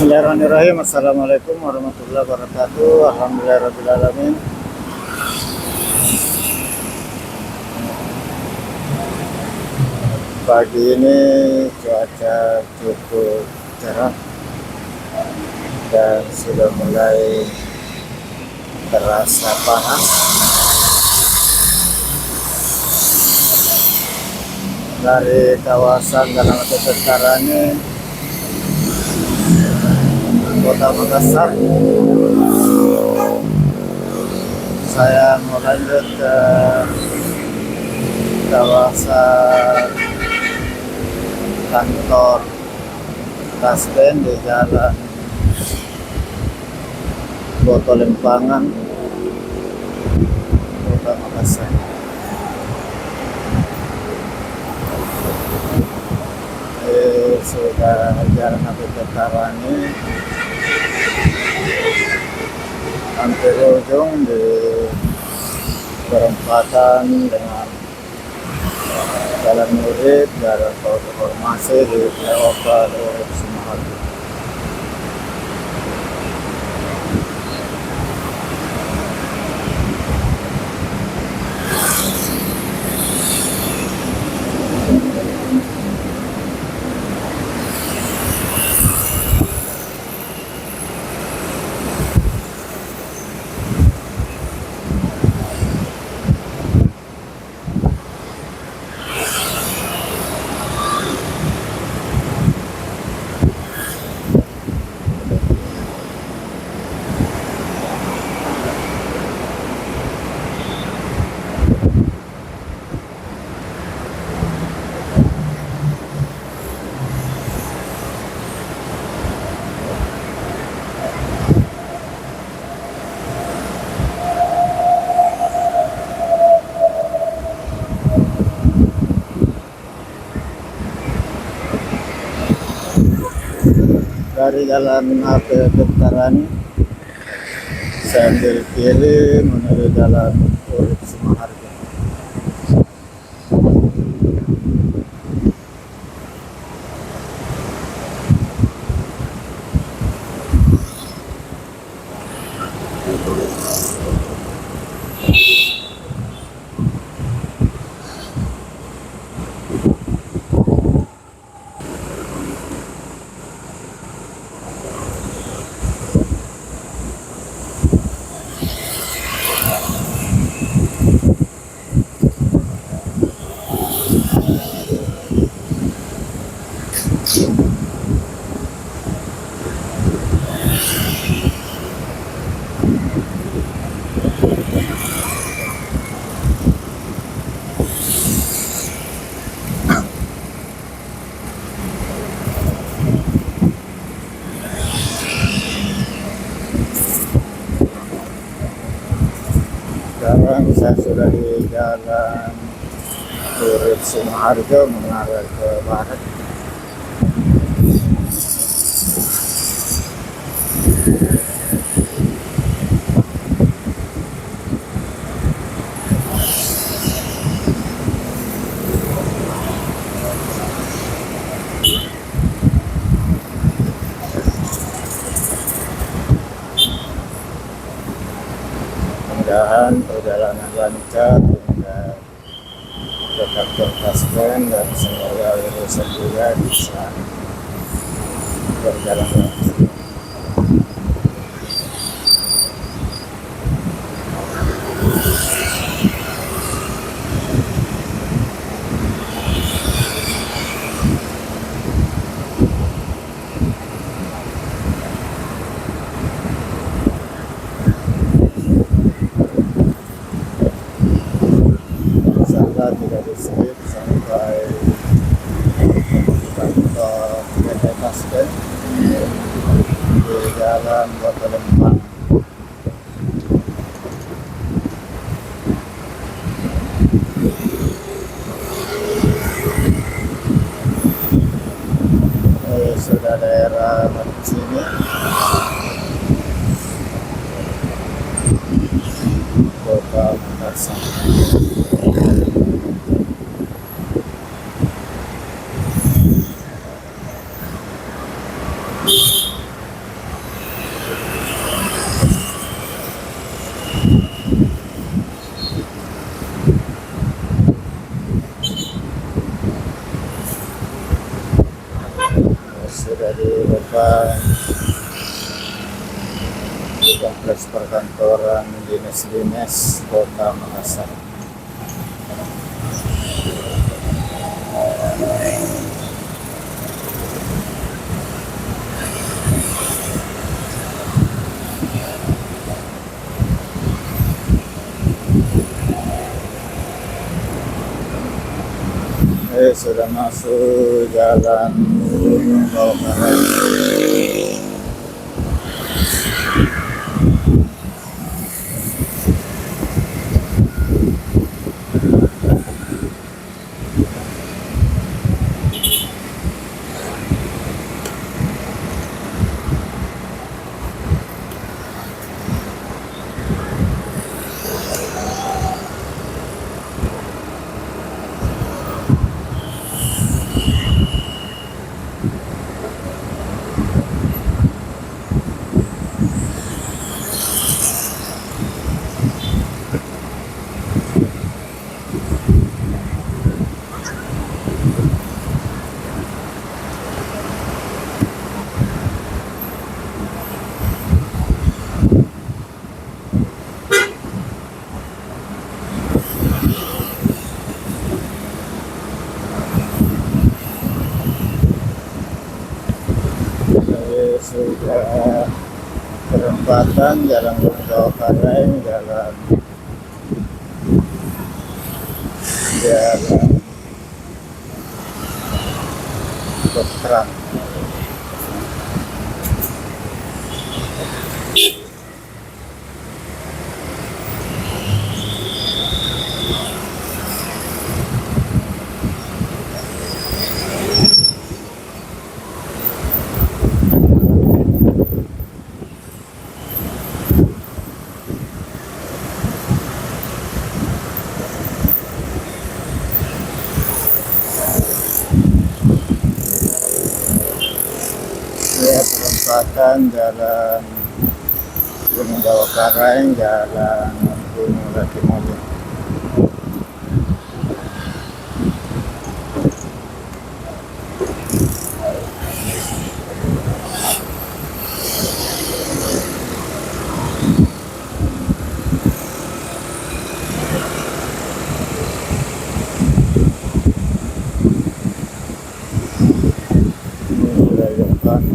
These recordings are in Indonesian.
Bismillahirrahmanirrahim. Assalamualaikum warahmatullahi wabarakatuh. Alhamdulillahirrahmanirrahim. Pagi ini cuaca cukup cerah dan sudah mulai terasa panas. Dari kawasan Galangat Utara, Kota Makassar, saya mau lanjut ke kawasan kantor Taspen di Jalan Boto Lempangan, Kota Makassar. Sudah jalan Utara ini hampir ujung di perempatan dengan Jalan Murid, Jalan Formasi di flyover Sumaharjo. Dari Jalan Utara ini saya ambil kiri menuju Jalan Murid Sumaharjo. Sekarang saya sudah di Jalan Murid Sumaharjo mengarah ke barat. Mudah-mudahan perjalanan lancar hingga ke kantor Taspen dan semoga urusan juga bisa berjalan lancar. Tidak diskip sampai kantor PT Taspen di Jalan Boto Lempangan. Sudah daerah sini Kota Makassar. sudah di depan kompleks perkantoran dinas-dinas Kota Makassar. Sudah masuk jalan Bawakarai. Sudah perempatan jalan Bawakarai, jalan Dokteran. Perempatan jalan Gunung Bawakarai, jalan Gunung Latimojong.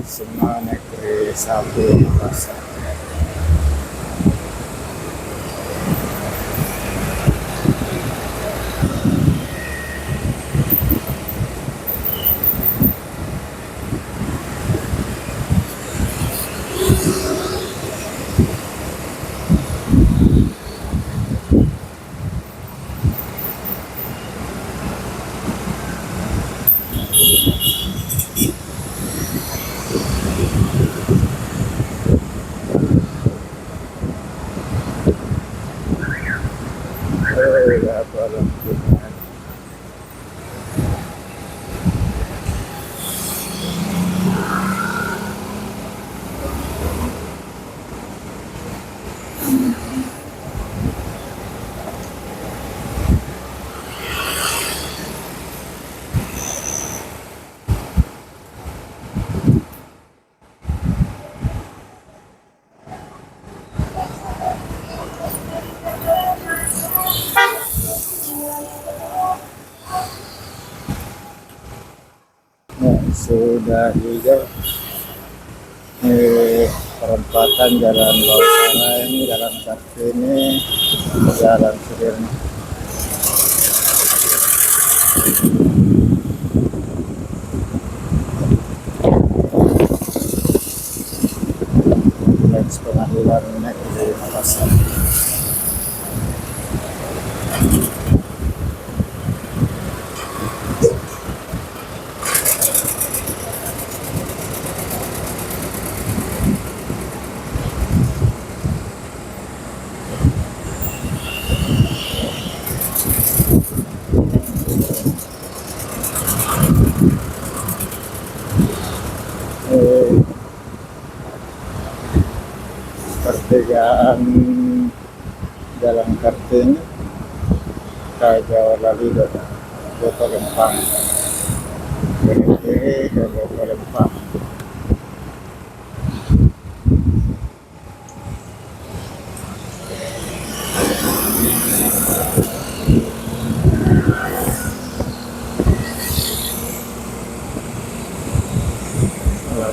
Semua negeri sapi Makassar. Sudah hijau perempatan jalan Bawakarai, jalan Kartini, jalan Sudirman. Kompleks Pengadilan Negeri Makassar. Pertigaan Jalan Kartini ke Jawa Lalido ke Palembang, dari kiri ke Palembang.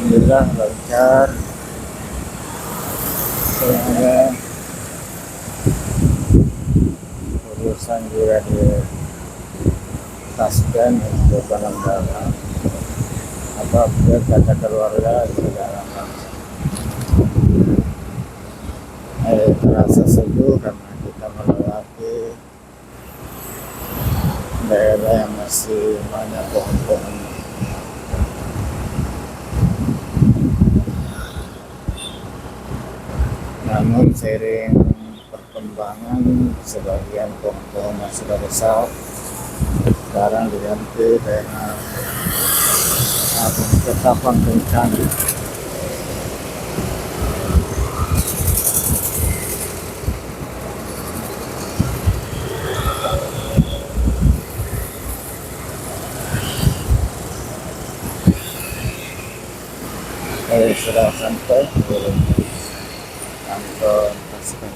Alhamdulillah lancar. Semuanya urusan juga ditaskan untuk pengembangan apa kata keluarga segala macam. Terasa sejuk karena kita melewati daerah yang masih banyak pohon-pohon. Namun seiring perkembangan sebagian pohon-pohon yang sudah besar sekarang diganti dengan ketapang kencang. Sudah sampai di kantor Tasken.